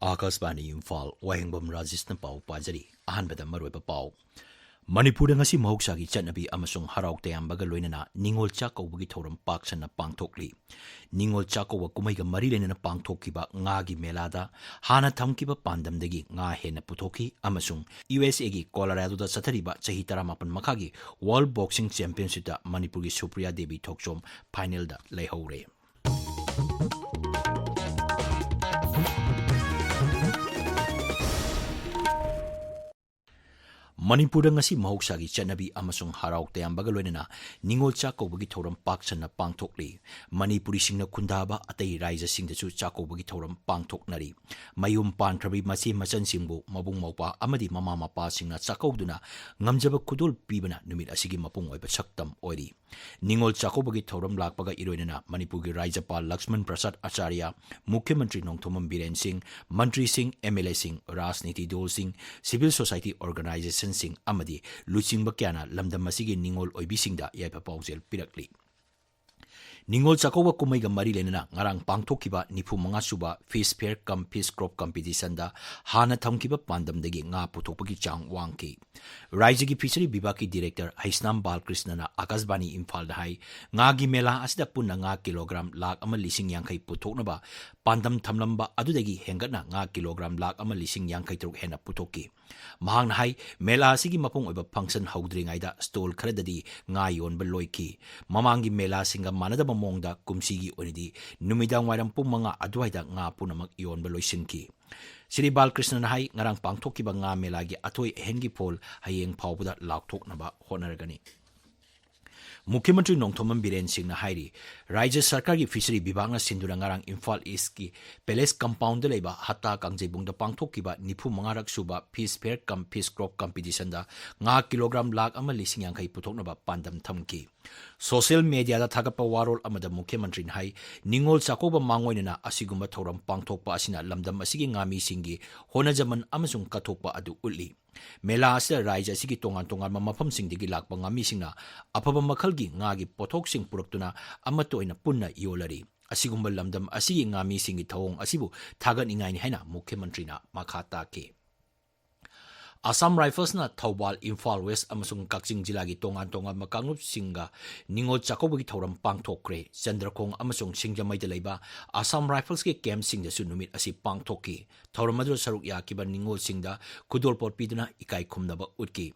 Akasbani Imphal Wahengbam Rajesh na pau pajari ahanbada maroiba pau Manipuri ngasi mahoksagi chatnabi amasung harauk tayambaga loinana ningol chakawgi thoram paksanna pangthokli ningol chakawa kumaiga mari lenana pangthokkiba ngagi melada hana thamkiba pandamdagi nga hena puthoki amasung USA gi Colorado da sathariba chahi 18 makhagi World Boxing Championship da Manipuri Supriya Devi thokchom final da leihore Manipur ngasi mahoksagi chanabi amasung harauk tayambaga loinana ningol chakawgi thoram paksanna pangthokli Manipuri singna khundaba atai raija singdachu chakawgi thoram pangthoknari mayum pankhrabi masi machan singbu mabung maupa amadi mama mapa singna chakawduna ngamjaba khudul pibana numit asigi mapung oiba saktam oiri ningol chakawgi thoram lakpaga iroinana Manipurgi Raijapal Lakshman Prasad Acharya Mukhyamantri Nongthomam Biren Singh Mantri Singh MLA Singh Rajniti Dol Singh Civil Society Organization Singh amadi luchingba kyana lamdam masigi ningol oibisingda yaipa paujel pirakli Ningol chakawa kumaiga mari lenana ngarang pangthokkiba 95 suba fish fair cum fish crop competition da hana thamkiba pandamdagi nga puthokpagi chang wangki Raijagi Fishery Bibaki Director Haisnam Balkrishna na Akasbani Imphal da hai ngagi mela asida punna nga kilogram lak ama lising yangkai puthoknaba pandam thamlamba adudagi hengatna nga kilogram lak ama lising yangkai truk hena puthokki mahang hai mela asigi mapung oiba function haudringaida stall kharadadi nga yonba loiki mamangi mela singa manada mongda kumsigi onidi numidang wairam pumanga adwaida nga punamak yonba loisinki Sri Balkrishna na hai ngarang pangthokkiba nga melagi athoi hengi pol hayeng phawbuda lakthoknaba honaragani Mukhyamantri Nongthomam Biren Singh na hairi Raja Sarkar gi Fishery Bibang na sindura ngarang Imphal East ki Palace Compound da leiba hatta kangjebung da pangthokkiba 95 suba fish fair cum fish crop competition da nga kilogram lak ama lising yangkai puthoknaba pandam thamki Social media da thagapa warol amada Mukhyamantri na hai ningol chakoba mangoinana asigumba thoram pangthokpa asina lamdam asigi ngami singi honajaman amasung kathokpa adu ulli Mela asida raija sigi tongan mafam singdigi lakpa ngami singna apaba makhalgi ngagi pothok sing puraktuna amato ina punna yolari asigumba lamdam asigi ngami singi thawong asibu thagat ingai ni haina Mukhyamantri na makhata ke Assam Rifles na Thawbal Imphal West amasung Kakching Jilagi tongan makangup singa ningol chakawgi thoram pangthokre Chandrakhong amasung Singjamai da leiba Assam Rifles ke camp singda su numit asi pangthokki thoramadro saruk yakiba ningol singda kudolpot piduna ikai khumnaba utki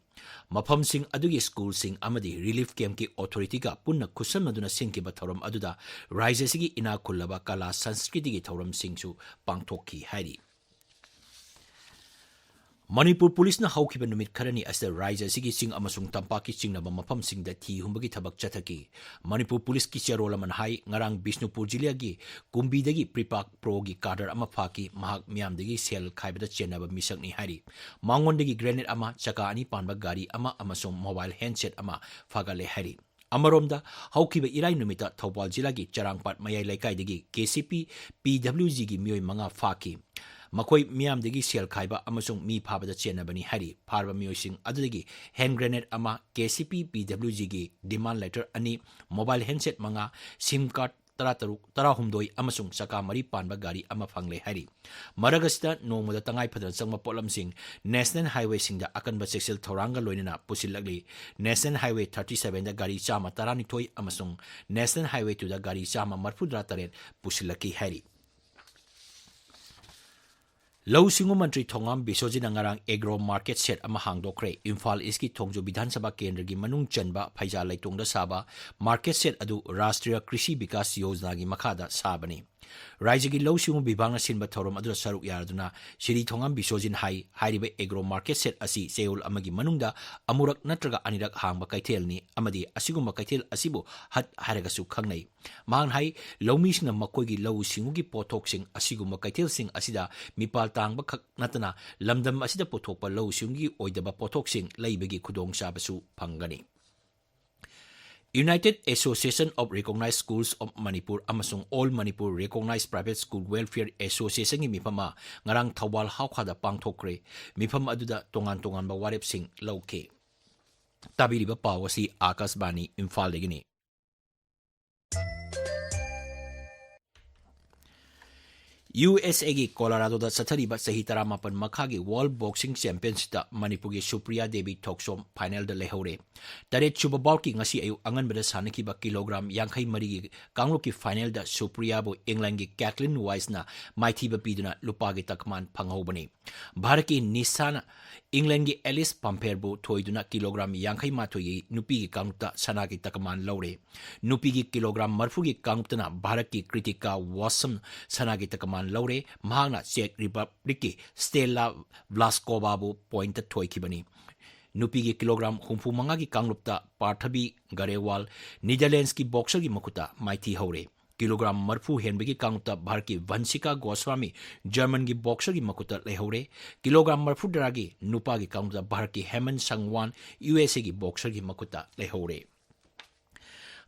mafam sing adugi school sing amadi relief camp ki authority ga punna kusamnaduna singkiba thoram aduda raija sigi ina khullaba kala sanskriti gi thoram singsu pangthokki hairi Manipur Police na hawkiba numit kharani asda raija sigi sing amasung tampaki singnaba mafam singda thi humbagi thabak chathaki Manipur Police ki charola man hai ngarang Bishnupur jilagi kumbidagi pripak pro gi kadar ama phaki mahak miamdagi sel khaibada chenaba misak ni hari mangondagi grenade ama chaka ani panba gari ama amasung mobile handset ama phagale hari Amaromda hawkiba irai numita Thawbal jilagi charangpat mayai laikai KCP PWG gi mioi manga phaki Makoi miam degi sel khaiba amasung mi phabada chenabani hari pharba miosing adudagi hand grenade ama KCP PWG gi demand letter ani mobile handset manga sim card tarahumdoi amasung saka mari panba gari ama phangle hari maragasta nomoda tangai phadan sangma polam sing National Highway singda akanba sexual thoranga loinana pusilagli National Highway 37 da gari chama tarani thoi amasung National Highway 2 da gari chama marfudra taret pusilaki hari Law Singu Mantri Thongam Bisojin ngarang agro market set ama hangdokre Imphal East ki Thongjo Bidhan Sabha Kendra gi manung chanba phaija laitongda saba market set adu Rashtriya Krishi Vikas Yojana gi makhada sabani Raijagi Law Singu Bibang na sinba thorom adu saruk yaraduna Shri Thongam Bisojin hai hairiba agro market set asi seul amagi manungda amurak natraga anirak hangba kaithel ni amadi asigumba kaithel asibu hat haragasu khangnai mang hai lawmi sing makoi gi Law Singu gi pothok sing asigumba kaithel sing asida mipal tangba khak natana lamdam asida pothokpa Law Singu gi oidaba pothok sing leibagi khudong sabasu phangani United Association of Recognized Schools of Manipur amasung All Manipur Recognized Private School Welfare Association gi mifama ngarang Thawbal hawkhada pangthokre mifam aduda tongan ba warep sing lauke tabiriba pawasi Akasbani Imphal degini USA gi Colorado da sathariba sahi taramapan makhagi World Boxing Championship da Manipur gi Supriya Devi Thoksom final da lehore. Taret chuba bauki ngasi ayu angan bada sanaki ba kilogram yankai mari gi kanglo ki final da Supriya bo England gi Kathleen Wise na maithi ba piduna lupa gi takman panghobani. Bharat ki Nisana England gi Alice Pamper bo thoiduna kilogram yankai mathoi gi nupi gi kangta sana gi takman lore. Nupi gi kilogram marfu gi kangtana Bharat ki Kritika Wasam sana gi takman Laure Mahana Czech Republic Stella Vlaskova bu point thoi kibani nupi gi kilogram humfu manga gi kanglupta Parthabi Garewal Netherlands ki boxer gi makuta maithi hore kilogram marfu henbe gi kangta Bharat ki Vansika Goswami German gi boxer gi makuta lehore kilogram marfu daragi nupa gi kangta Bharat ki Hemant Sangwan USA gi boxer gi makuta lehore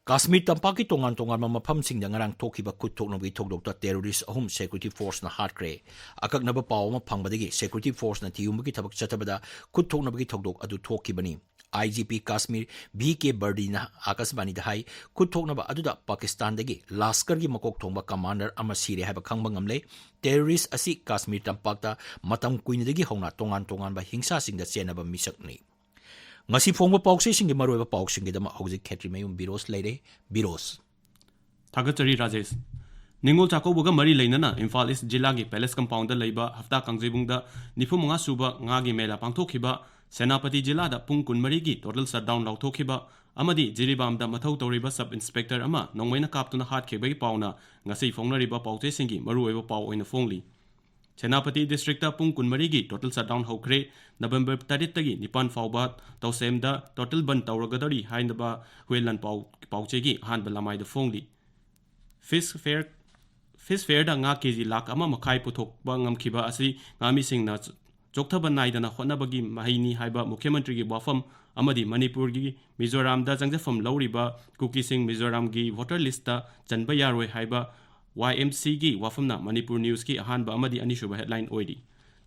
Kashmir tampaki tongan mafam singda ngarang thokiba kuthoknobi thokdokta terrorist ahum security force na hatkre akaknaba paw ma phangbadagi security force na thiumgi thabak chatabada kuthoknobagi thokdok adu thokibani IGP Kashmir BK Bardina Akasbani dahai kuthoknaba aduda Pakistan dagi Laskar gi makok thongba commander ama sire haba khangba ngamle terrorist asi Kashmir tampakta matam kuinidagi hongna tongan ba hingsa singda chenaba misakni ngasi phongba paukse singi maroiba pauksingi dama hojik Kshetrimayum Birosh leire Birosh Thagachari Rajesh Ningol Chakobuga Mari Lainana Imphal East Jilagi Palace Compound Laiba Hafta Kangjibungda Nifumunga Suba Ngagi Mela Pangtokhiba Senapati Jila da Pungkun Marigi total shutdown Lautokhiba Amadi Jiribam da Mathau Toriba Sub Inspector Ama Nongwaina Kaptuna Hat Kebagi Pauna Ngasi Fongnariba Paute Singi Marueva Pau in the Fongli Senapati District Pungkun Marigi total shutdown Hokre November 30 Nipan Faubat Tausemda total Ban Tauragadari Hindaba Huelan Pauchegi Han Balamai the Fongli Fish Fair da nga kg lak ama makai puthok ba ngamkhiba asi ngami singna chokthaba naidana honabagi mahini haiba mukhyamantri gi wafam amadi Manipur gi Mizoram da jangjafam lauriba Kuki Singh Mizoram gi voter list ta chanba yaroi haiba YMC gi wafamna Manipur News ki ahanba amadi anishuba headline oidi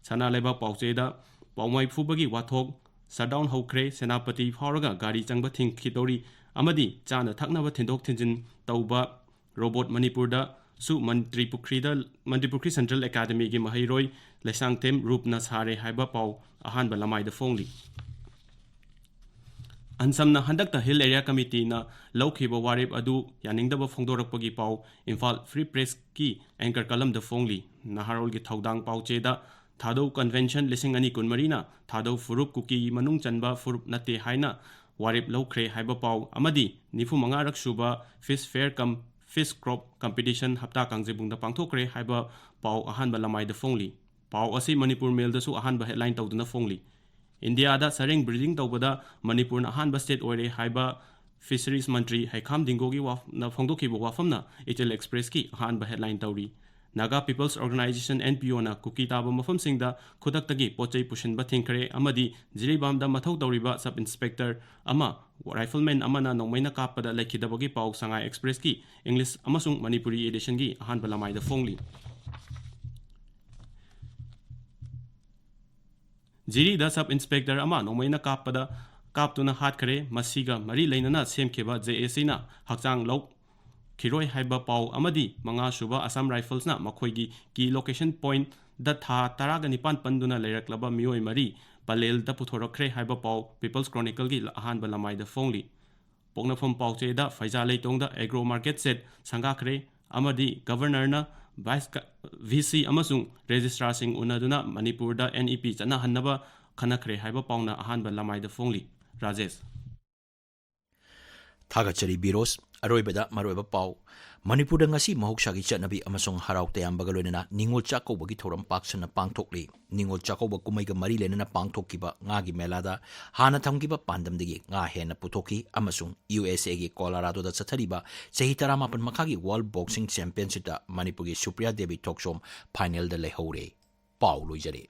sana leba paucheda paumai phubagi wathok shutdown hokre senapati pharaga gari changba thing khidori amadi chana thaknaba thindok thinjin tauba robot Manipur da su Manipuri Central Academy gi Mahairoi Lesang Tem Rupna Sare Haiba Pau Ahan Balamai the Fongli Ansamna Handakta Hill Area Committee na Laukiba Warib Adu Yaningdaba Fongdorakpagi Pau Imphal Free Press ki Anchor Kalam the Fongli Naharol gi Thaudang Pau Cheda Thado Convention Lisingani Kunmarina Thado Furup Kuki Manung Chanba Furup Nate Haina Warib Lokre Haiba Pau Amadi Nifu Mangarak Shuba Fish crop competition hapta kangjibungda pangthokre haiba pau ahanba lamai da fongli pau asi Manipur mail da su ahanba headline tawduna fongli India da sareng breeding tawbada Manipur na ahanba state oire haiba fisheries mantri Haikham Dingogi na phongdokhiba wafamna HL Express ki ahanba headline tawri Naga People's Organization NPO na kuki taba mafam singda khodaktagi pochai pushinba thingkre amadi Jiribam da mathau tawriba sub inspector ama rifleman amana nongmaina kapada lekhidabagi pau Sangai Express ki English amasung Manipuri edition gi ahan balamai da fongli Jiri da sub inspector ama nongmaina kapada kaptuna hat kare masiga mari leinana semkheba JAC na hakchang lok Kiroi haiba pau amadi manga shuba Assam Rifles na makhoigi ki location point da tha taraga nipan panduna leiraklaba mioi mari palel da puthorakre haiba pau People's Chronicle gi ahan balamai da fongli poknafom pauche da faiza leitong da agro market set sangakre amadi governor na vice VC amasung registrar sing unaduna Manipur da NEP chana hannaba khanakre haiba pauna ahan balamai da fongli Rajesh Thagachari Birosh Aroibada Maroiba Pau Manipur ngasi mahoksagi chatnabi amasong harau tayambaga loinana ningol chakobagi thoram paksana pangthokli ningol chakoba kumaiga mari lenana pangthokiba ngagi melada hana thamgiba pandamdagi nga hena puthoki amasong USA gi Colorado da chathariba chahi 18 makhagi World Boxing Championship da Manipur gi Supriya Devi Thoksom final da lehore Pau loijare